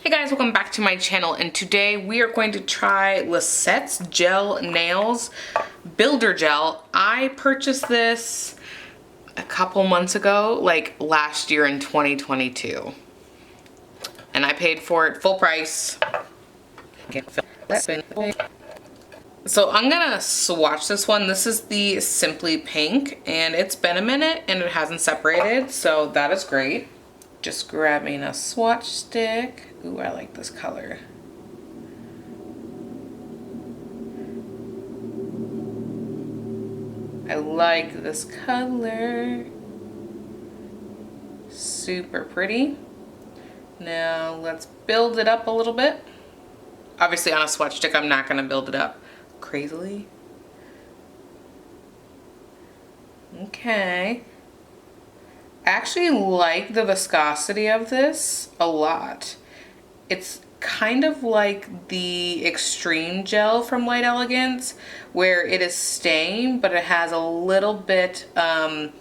Hey guys, welcome back to my channel, and today we are going to try Lissette's Gel Nails Builder Gel. I purchased this a couple months ago, like last year in 2022. And I paid for it full price. So I'm gonna swatch this one. This is the Simply Pink, and it's been a minute and it hasn't separated, so that is great. Just grabbing a swatch stick. Ooh, I like this color. I like this color. Super pretty. Now let's build it up a little bit. Obviously on a swatch stick, I'm not gonna build it up crazily. Okay. I actually like the viscosity of this a lot. It's kind of like the Extreme Gel from Light Elegance, where it is staying, but it has a little bit of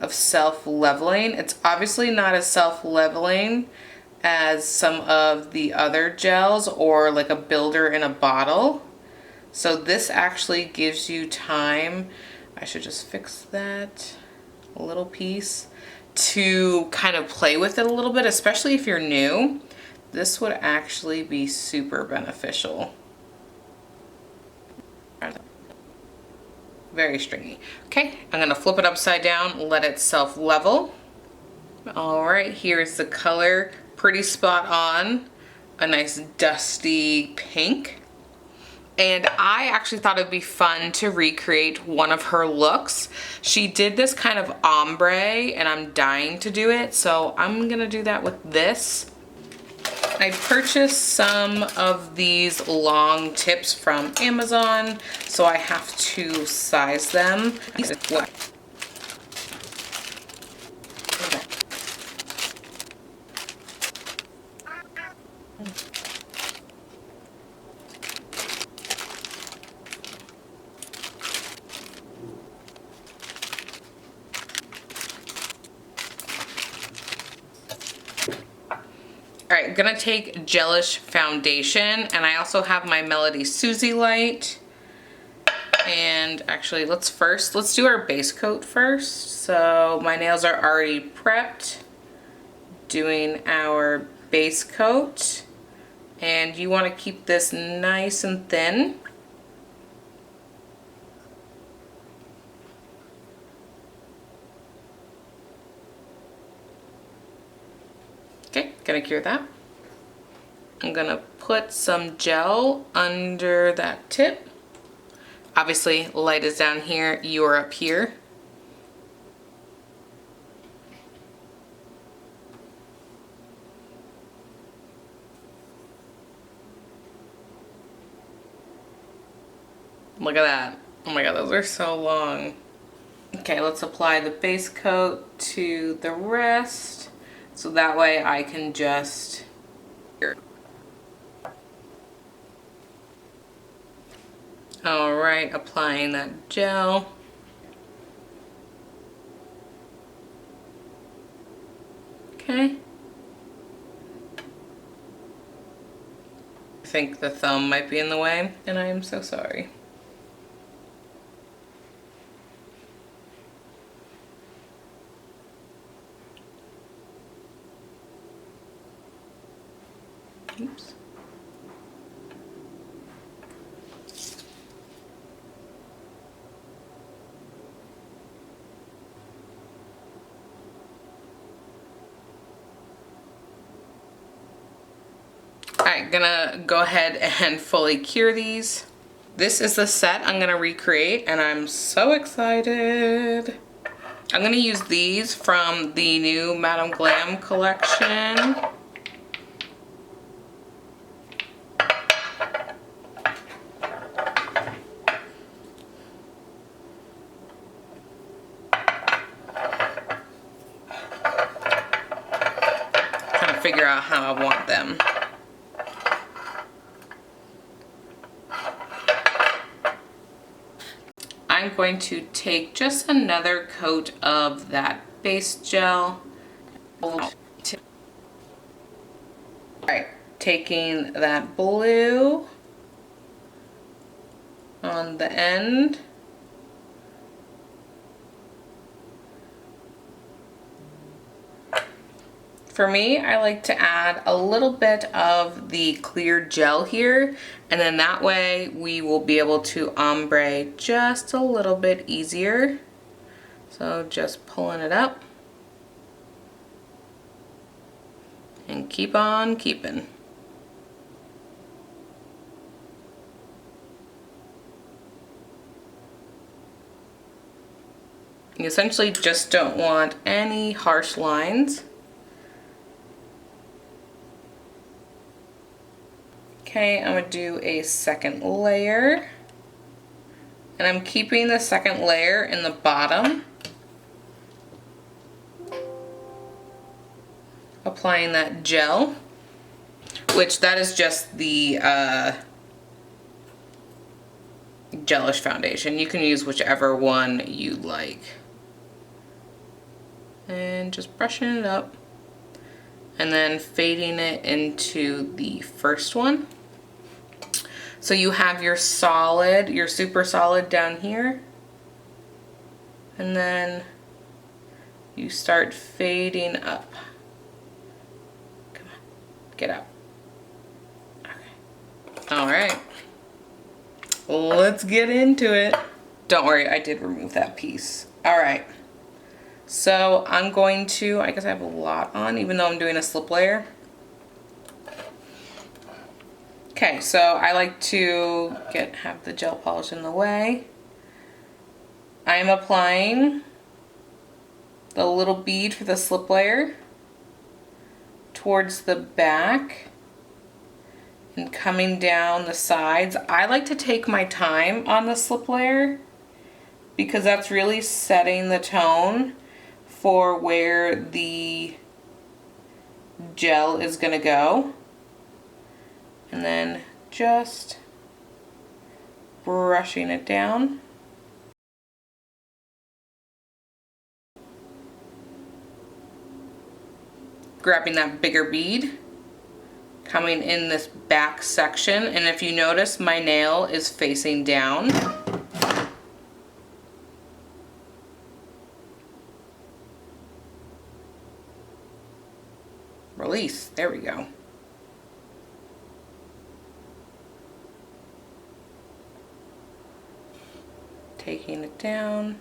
self-leveling. It's obviously not as self-leveling as some of the other gels or like a builder in a bottle. So this actually gives you time. I should just fix that little piece to kind of play with it a little bit, especially if you're new. This would actually be super beneficial. Very stringy. Okay, I'm gonna flip it upside down, let it self-level. All right, here's the color. Pretty spot on. A nice dusty pink. And I actually thought it'd be fun to recreate one of her looks. She did this kind of ombre, and I'm dying to do it, so I'm gonna do that with this. I purchased some of these long tips from Amazon, so I have to size them. Alright, I'm gonna take Gelish Foundation, and I also have my MELODYSUSIE light. And actually, let's do our base coat first. So my nails are already prepped. Doing our base coat. And you want to keep this nice and thin. Okay, gonna cure that. I'm gonna put some gel under that tip. Obviously, light is down here, you're up here. Look at that. Oh my god, those are so long. Okay, let's apply the base coat to the rest. So that way I can just... Alright, applying that gel. Okay. I think the thumb might be in the way, and I am so sorry. Oops. Alright, gonna go ahead and fully cure these. This is the set I'm gonna recreate, and I'm so excited. I'm gonna use these from the new Madame Glam collection. Trying to figure out how I want them. I'm going to take just another coat of that base gel. Alright, taking that blue on the end. For me, I like to add a little bit of the clear gel here, and then that way we will be able to ombre just a little bit easier. So just pulling it up and keep on keeping. You essentially just don't want any harsh lines. Okay, I'm gonna do a second layer. And I'm keeping the second layer in the bottom. Applying that gel, which that is just the gelish foundation. You can use whichever one you like. And just brushing it up. And then fading it into the first one. So you have your solid, your super solid down here. And then you start fading up. Come on, get up. Okay. All right. Let's get into it. Don't worry, I did remove that piece. All right. So I'm going to, I guess I have a lot on, even though I'm doing a slip layer. Okay, so I like to have the gel polish in the way. I am applying the little bead for the slip layer towards the back and coming down the sides. I like to take my time on the slip layer because that's really setting the tone for where the gel is gonna go. And then just brushing it down. Grabbing that bigger bead, coming in this back section, and if you notice, my nail is facing down. Release, there we go. Taking it down.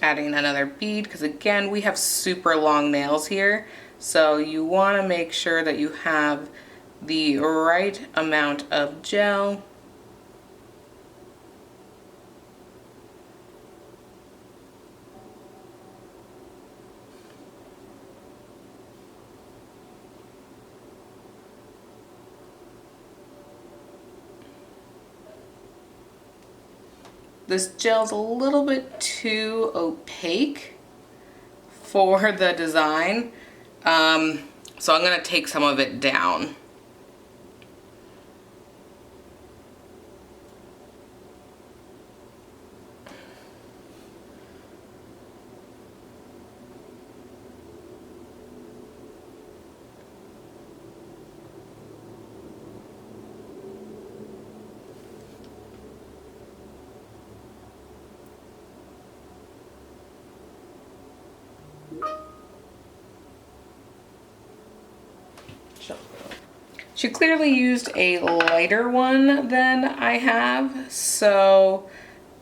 Adding another bead, because again, we have super long nails here, so you want to make sure that you have the right amount of gel. This gel's a little bit too opaque for the design, so I'm gonna take some of it down. She clearly used a lighter one than I have, so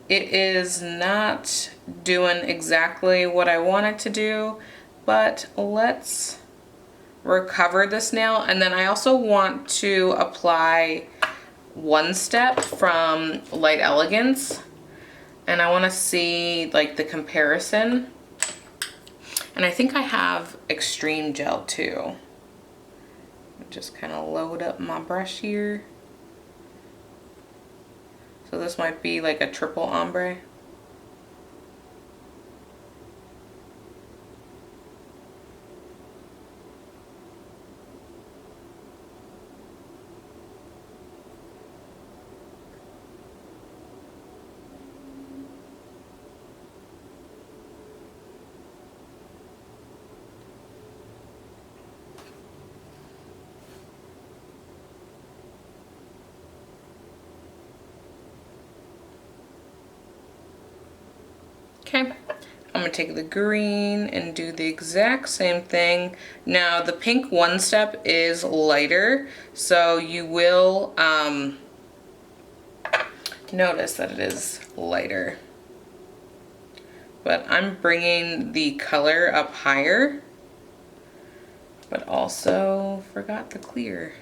it is not doing exactly what I want it to do, but let's recover this nail. And then I also want to apply One Step from Light Elegance, and I want to see like the comparison. And I think I have Extreme Gel too. Just kind of load up my brush here. So this might be like a triple ombre. Okay, I'm gonna take the green and do the exact same thing. Now the pink one step is lighter, so you will notice that it is lighter. But I'm bringing the color up higher, but also forgot the clear.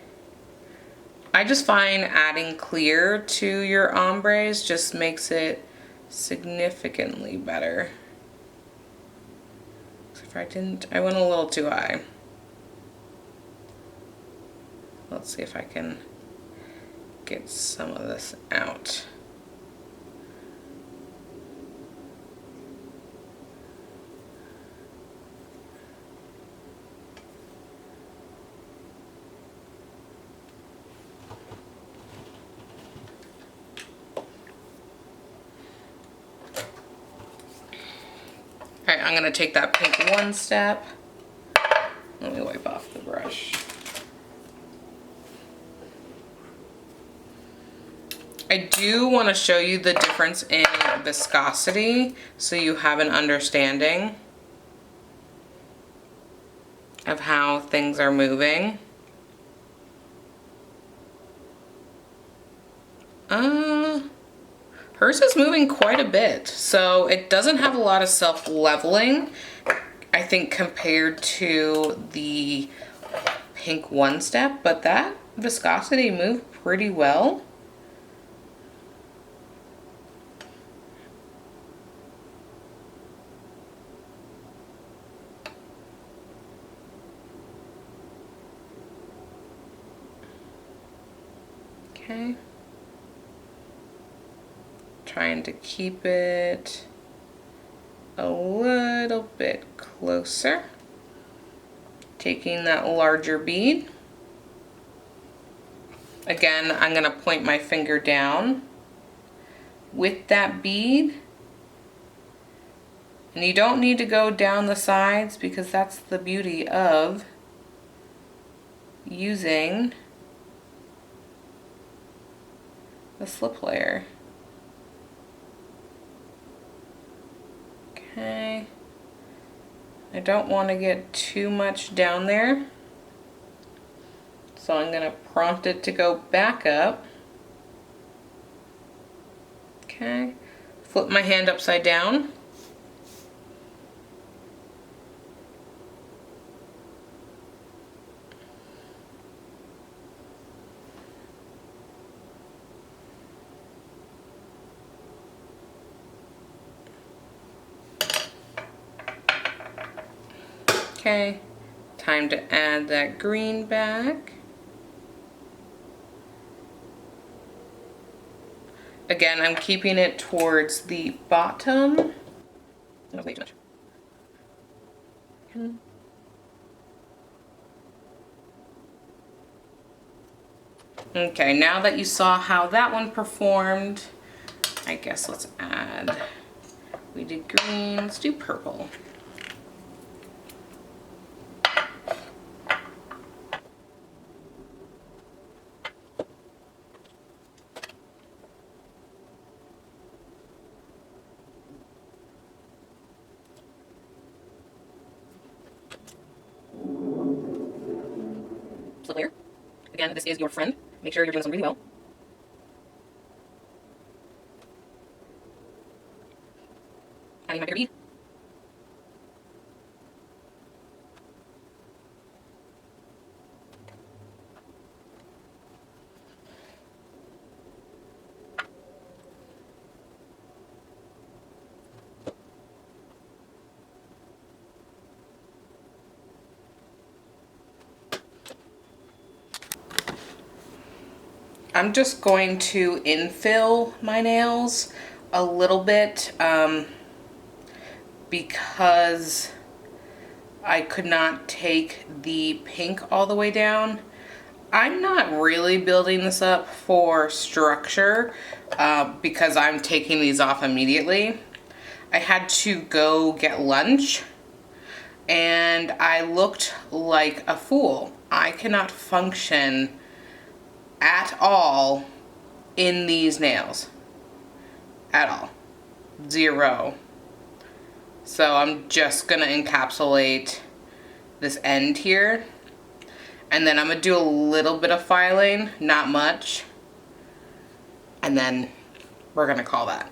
I just find adding clear to your ombres just makes it significantly better. If I went a little too high. Let's see if I can get some of this out. All right, I'm gonna take that pink one step. Let me wipe off the brush. I do want to show you the difference in viscosity so you have an understanding of how things are moving. Hers is moving quite a bit, so it doesn't have a lot of self-leveling, I think, compared to the pink one step, but that viscosity moved pretty well. Okay. Trying to keep it a little bit closer. Taking that larger bead. Again, I'm gonna point my finger down with that bead. And you don't need to go down the sides because that's the beauty of using the slip layer. Okay, I don't want to get too much down there, so I'm going to prompt it to go back up. Okay, flip my hand upside down. Okay, time to add that green back. Again, I'm keeping it towards the bottom. That was way too much. Okay, now that you saw how that one performed, I guess let's add, we did green, let's do purple. Slip layer. Again, this is your friend. Make sure you're doing this one really well. Adding my bigger bead. I'm just going to infill my nails a little bit because I could not take the pink all the way down. I'm not really building this up for structure because I'm taking these off immediately. I had to go get lunch and I looked like a fool. I cannot function at all in these nails. At all. Zero. So I'm just gonna encapsulate this end here. And then I'm gonna do a little bit of filing, not much. And then we're gonna call that.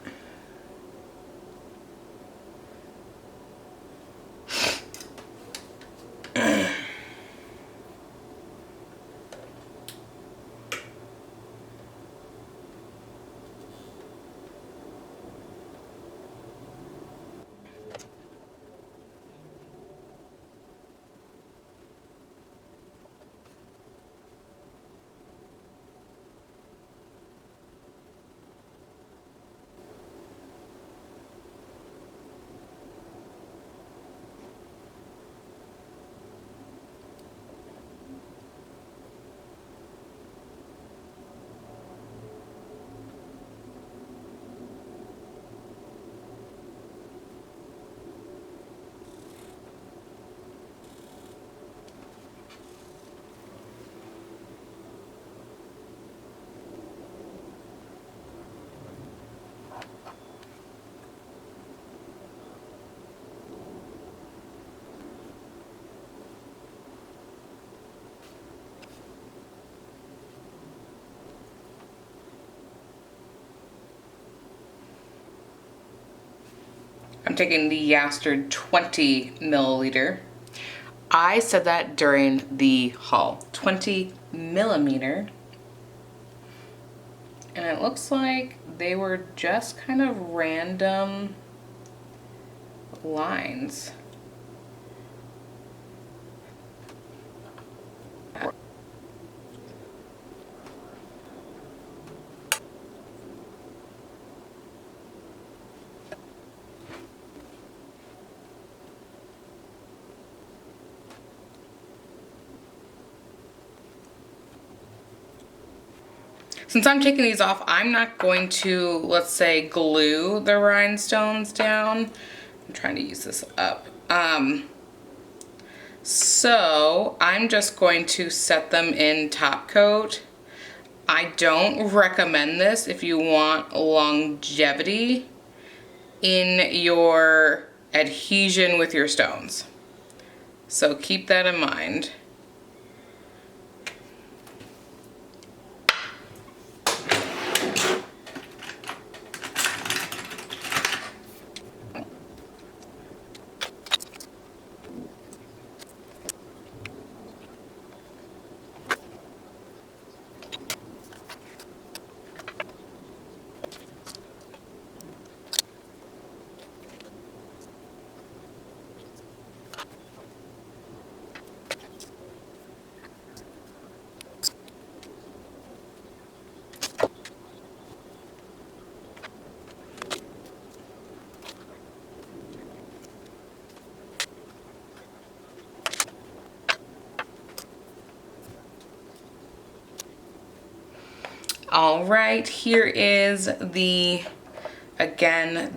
I'm taking the Yastard 20 milliliter. I said that during the haul, 20 millimeter. And it looks like they were just kind of random lines. Since I'm taking these off, I'm not going to, let's say, glue the rhinestones down. I'm trying to use this up. So I'm just going to set them in top coat. I don't recommend this if you want longevity in your adhesion with your stones. So keep that in mind. All right, here is again,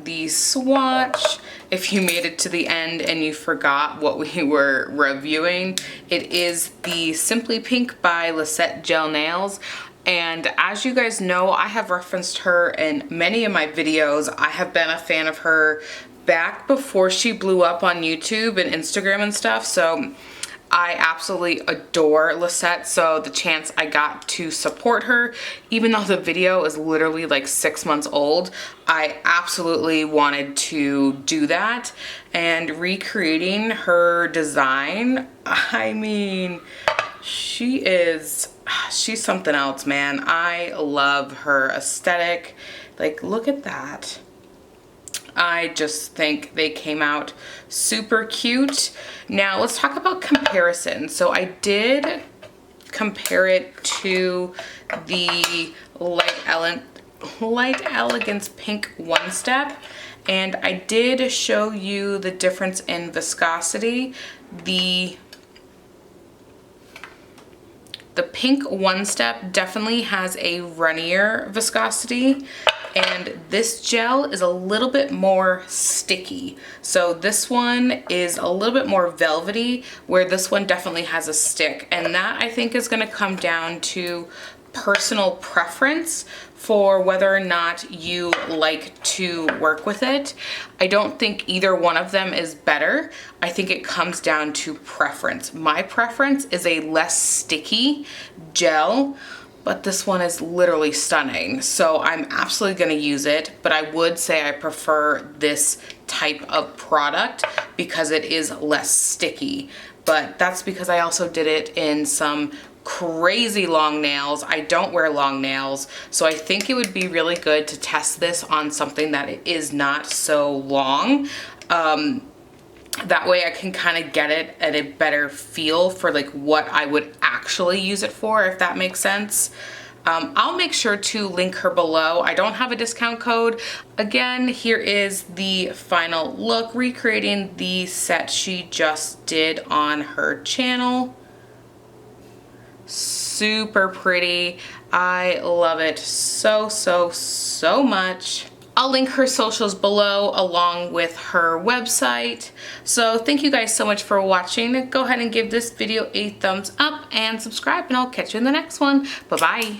the swatch. If you made it to the end and you forgot what we were reviewing, it is the Simply Pink by Lissetee Gel Nails. And as you guys know, I have referenced her in many of my videos. I have been a fan of her back before she blew up on YouTube and Instagram and stuff. So I absolutely adore Lissetee, so the chance I got to support her, even though the video is literally like 6 months old, I absolutely wanted to do that. And recreating her design, I mean, she's something else, man. I love her aesthetic. Like, look at that. I just think they came out super cute. Now let's talk about comparison. So I did compare it to the Light Elegance Pink One Step, and I did show you the difference in viscosity. The Pink One Step definitely has a runnier viscosity, And this gel is a little bit more sticky. So this one is a little bit more velvety, where this one definitely has a stick. And that, I think, is gonna come down to personal preference for whether or not you like to work with it. I don't think either one of them is better. I think it comes down to preference. My preference is a less sticky gel, but this one is literally stunning. So I'm absolutely gonna use it, but I would say I prefer this type of product because it is less sticky. But that's because I also did it in some crazy long nails. I don't wear long nails, so I think it would be really good to test this on something that is not so long. That way I can kind of get it at a better feel for like what I would actually use it for, if that makes sense. I'll make sure to link her below. I don't have a discount code. Again, here is the final look, recreating the set she just did on her channel. Super pretty. I love it so, so, so much. I'll link her socials below along with her website. So thank you guys so much for watching. Go ahead and give this video a thumbs up and subscribe, and I'll catch you in the next one. Bye-bye.